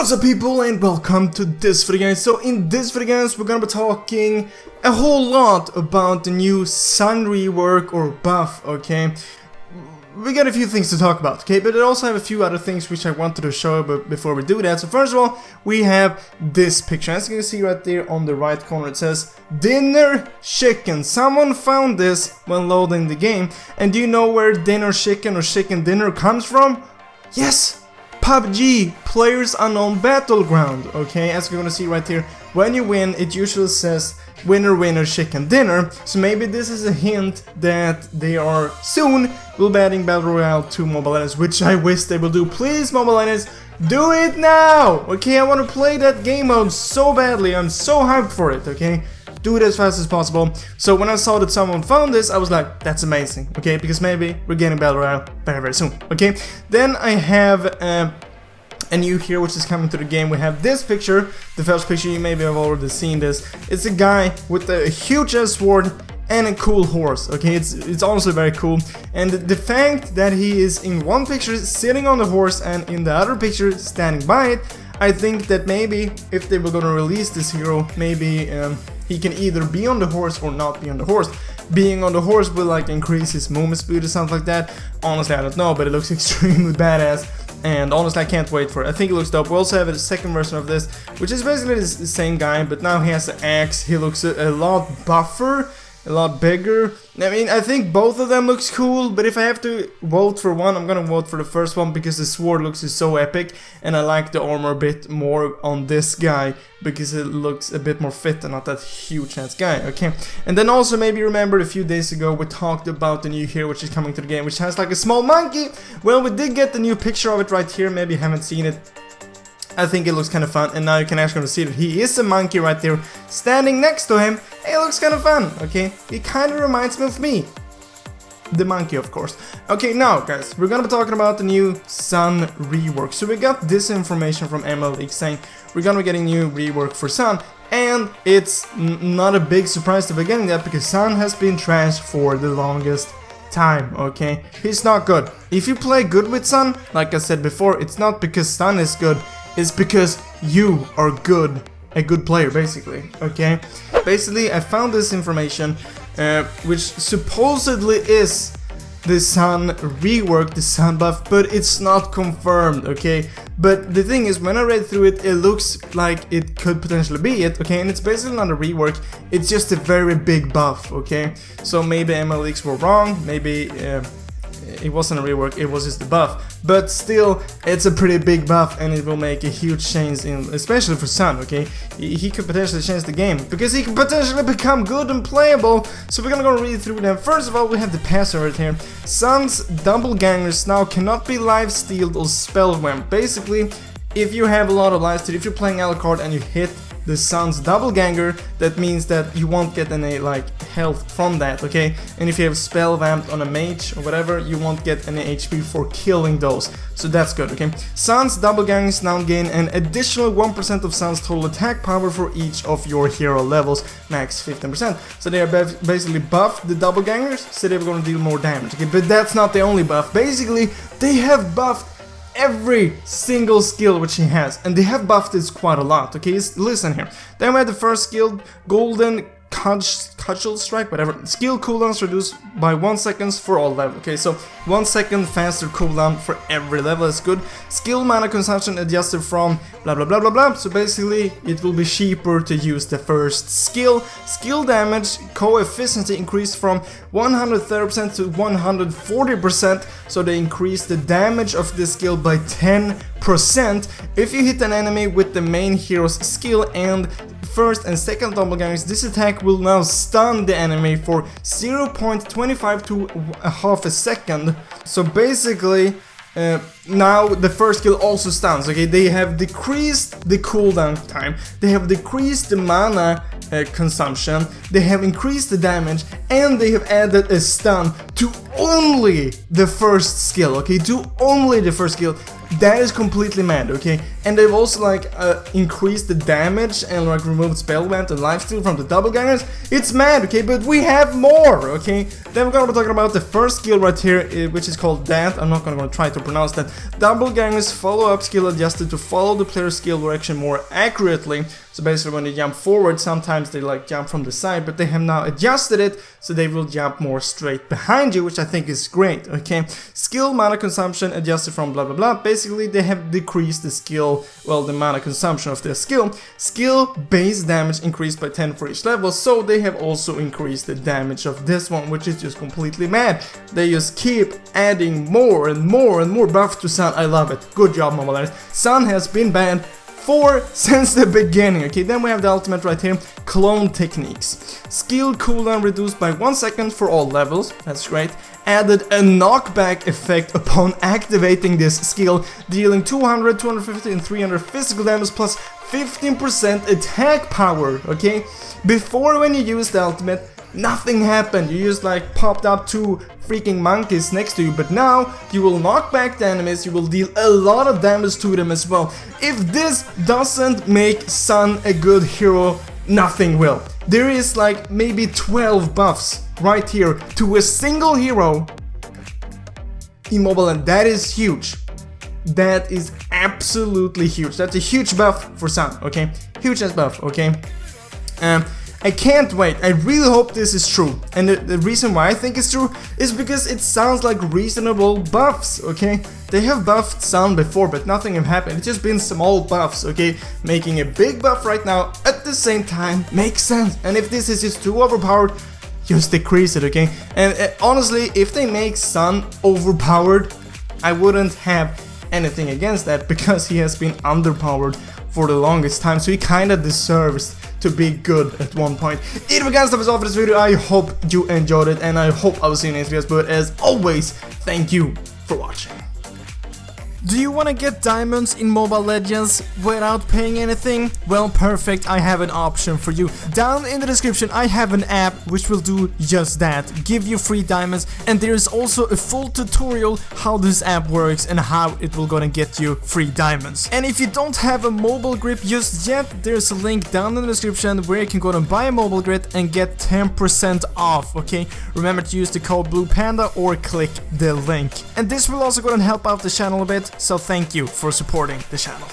What's up people and welcome to this video guys. So in this video guys we're gonna be talking a whole lot about the new Sun rework or buff, okay? We got a few things to talk about, okay? But I also have a few other things which I wanted to show before we do that. So first of all, we have this picture. As you can see right there on the right corner, it says dinner chicken. Someone found this when loading the game. And do you know where dinner chicken or chicken dinner comes from? Yes! PUBG, Players Unknown Battleground, okay, as you're gonna see right here, when you win, it usually says winner winner chicken dinner, so maybe this is a hint that they are soon will be adding Battle Royale to Mobile Legends, which I wish they will do. Please, Mobile Legends, do it now, okay, I want to play that game mode so badly, I'm so hyped for it, okay. Do it as fast as possible. So when I saw that someone found this, I was like, that's amazing, okay, because maybe we're getting Battle Royale very soon, okay. Then I have a new here which is coming to the game. We have this picture, the first picture, you maybe have already seen this. It's a guy with a huge ass sword and a cool horse, okay, it's also very cool. And the fact that he is in one picture sitting on the horse and in the other picture standing by it, I think that maybe if they were gonna release this hero, maybe he can either be on the horse or not be on the horse. Being on the horse will like increase his movement speed or something like that. Honestly, I don't know, but it looks extremely badass. And honestly, I can't wait for it. I think it looks dope. We also have a second version of this, which is basically the same guy, but now he has an axe. He looks a lot buffer, a lot bigger. I mean, I think both of them looks cool, but if I have to vote for one, I'm gonna vote for the first one because the sword looks so epic, and I like the armor a bit more on this guy because it looks a bit more fit and not that huge ass guy, okay? And then also maybe remember a few days ago we talked about the new hero which is coming to the game, which has like a small monkey. Well, we did get the new picture of it right here, maybe you haven't seen it. I think it looks kind of fun, and now you can actually see that he is a monkey right there standing next to him. It looks kind of fun, okay? It kind of reminds me of me. The monkey, of course. Okay, now guys, we're gonna be talking about the new Sun rework. So we got this information from Mlbb saying we're gonna be getting new rework for Sun, and it's not a big surprise to be getting that because Sun has been trashed for the longest time, okay? He's not good. If you play good with Sun, like I said before, it's not because Sun is good, it's because you are good, a good player basically, okay? Basically, I found this information which supposedly is the Sun rework, the Sun buff, but it's not confirmed, okay? But the thing is, when I read through it, it looks like it could potentially be it, okay? And it's basically not a rework, it's just a very big buff, okay? So maybe MLX were wrong, maybe it wasn't a rework, it was just a buff. But still, it's a pretty big buff and it will make a huge change, especially for Sun, okay? He could potentially change the game, because he could potentially become good and playable. So we're gonna go read through them. First of all, we have the passive right here. Sun's doppelgangers now cannot be life-stealed or spell-whammed. Basically, if you have a lot of life steal, if you're playing Alucard and you hit the Sun's doppelganger, that means that you won't get any like health from that, okay? And if you have spell vamped on a mage or whatever, you won't get any HP for killing those, so that's good, okay? Sun's doppelgangers now gain an additional 1% of Sun's total attack power for each of your hero levels, max 15%. So they are basically buffed the doppelgangers, so they're gonna deal more damage, okay? But that's not the only buff. Basically, they have buffed every single skill which he has, and they have buffed this quite a lot, okay? Listen here. Then we had the first skill, Golden Cudgel Strike, whatever. Skill cooldowns reduced by 1 second for all levels, okay? So 1 second faster cooldown for every level is good. Skill mana consumption adjusted from blah blah blah blah blah. So basically it will be cheaper to use the first skill. Skill damage coefficient increased from 130% to 140%, so they increase the damage of this skill by 10% if you hit an enemy with the main hero's skill and first and second doppelgangers. This attack will now stun the enemy for 0.25 to half a second. So basically now the first skill also stuns, okay? They have decreased the cooldown time, they have decreased the mana consumption, they have increased the damage, and they have added a stun to only the first skill, okay? To only the first skill. That is completely mad, okay? And they've also like increased the damage and like removed spell vent and lifesteal from the double gangers. It's mad, okay? But we have more, okay? Then we're gonna be talking about the first skill right here, which is called that. I'm not gonna try to pronounce that. Double gangers follow-up skill adjusted to follow the player's skill direction more accurately. So basically when they jump forward, sometimes they like jump from the side, but they have now adjusted it so they will jump more straight behind you, which I think is great, okay? Skill mana consumption adjusted from blah blah blah. Basically they have decreased the skill, well, the mana consumption of their skill. Skill base damage increased by 10 for each level, so they have also increased the damage of this one, which is just completely mad. They just keep adding more and more and more buff to Sun. I love it. Good job, Mobile Legends. Sun has been banned since the beginning, okay? Then we have the ultimate right here, clone techniques. Skill cooldown reduced by 1 second for all levels, that's great. Added a knockback effect upon activating this skill, dealing 200, 250 and 300 physical damage plus 15% attack power, okay? Before, when you used the ultimate, nothing happened, you just like popped up 2 freaking monkeys next to you, but now you will knock back the enemies, you will deal a lot of damage to them as well. If this doesn't make Sun a good hero, nothing will. There is like maybe 12 buffs right here to a single hero in mobile, and that is huge. That is absolutely huge. That's a huge buff for Sun, okay? Huge as buff, okay? I can't wait. I really hope this is true. And the reason why I think it's true is because it sounds like reasonable buffs, okay? They have buffed Sun before, but nothing have happened. It's just been small buffs, okay? Making a big buff right now at the same time makes sense. And if this is just too overpowered, just decrease it, okay? And honestly, if they make Sun overpowered, I wouldn't have anything against that, because he has been underpowered for the longest time, so he kinda deserves to be good at one point. Anyway guys, that was all for this video. I hope you enjoyed it, and I hope I will see you in next videos, but as always, thank you for watching. Do you want to get diamonds in Mobile Legends without paying anything? Well, perfect, I have an option for you. Down in the description I have an app which will do just that, give you free diamonds, and there is also a full tutorial how this app works and how it will gonna get you free diamonds. And if you don't have a mobile grip just yet, there's a link down in the description where you can go and buy a mobile grip and get 10% off, okay? Remember to use the code BluePanda or click the link. And this will also go and help out the channel a bit, so thank you for supporting the channel.